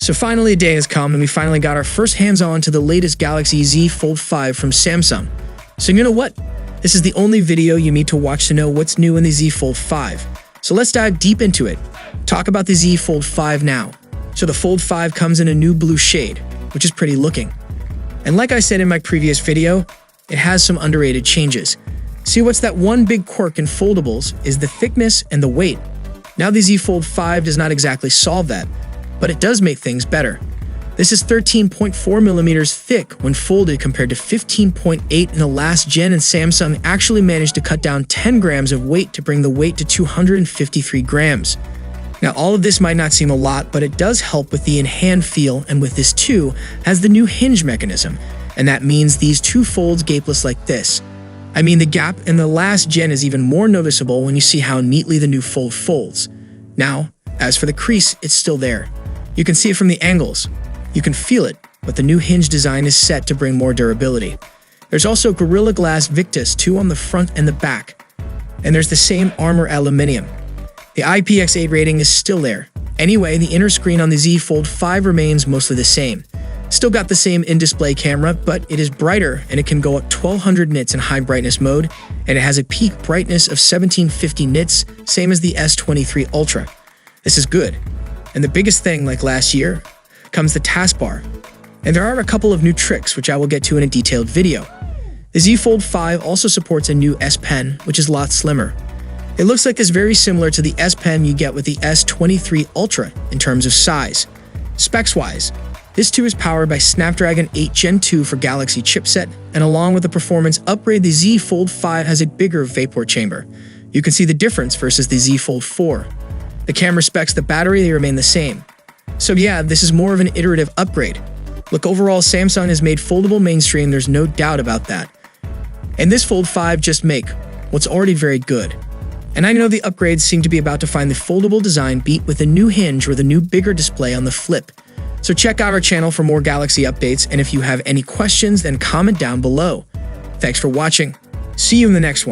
So finally a day has come and we finally got our first hands-on to the latest Galaxy Z Fold 5 from Samsung. So you know what? This is the only video you need to watch to know what's new in the Z Fold 5. So let's dive deep into it. Talk about the Z Fold 5 now. So the Fold 5 comes in a new blue shade, which is pretty looking. And like I said in my previous video, it has some underrated changes. See, what's that one big quirk in foldables is the thickness and the weight. Now the Z Fold 5 does not exactly solve that, but it does make things better. This is 13.4 millimeters thick when folded compared to 15.8 in the last gen, and Samsung actually managed to cut down 10 grams of weight to bring the weight to 253 grams. Now all of this might not seem a lot, but it does help with the in-hand feel, and with this too has the new hinge mechanism, and that means these two folds gapeless like this. I mean, the gap in the last gen is even more noticeable when you see how neatly the new Fold folds. Now, as for the crease, it's still there. You can see it from the angles. You can feel it, but the new hinge design is set to bring more durability. There's also Gorilla Glass Victus 2 on the front and the back. And there's the same Armor Aluminium. The IPX8 rating is still there. Anyway, the inner screen on the Z Fold 5 remains mostly the same. Still got the same in-display camera, but it is brighter and it can go up 1200 nits in high brightness mode, and it has a peak brightness of 1750 nits, same as the S23 Ultra. This is good. And the biggest thing, like last year, comes the taskbar. And there are a couple of new tricks, which I will get to in a detailed video. The Z Fold 5 also supports a new S Pen, which is a lot slimmer. It looks like it's very similar to the S Pen you get with the S23 Ultra in terms of size. Specs-wise, this too is powered by Snapdragon 8 Gen 2 for Galaxy chipset, and along with the performance upgrade, the Z Fold 5 has a bigger vapour chamber. You can see the difference versus the Z Fold 4. The camera specs, the battery, they remain the same. So yeah, this is more of an iterative upgrade. Look, overall, Samsung has made foldable mainstream, there's no doubt about that. And this Fold 5 just make what's already very good. And I know the upgrades seem to be about to find the foldable design beat with a new hinge or the new bigger display on the flip. So check out our channel for more Galaxy updates, and if you have any questions, then comment down below. Thanks for watching. See you in the next one.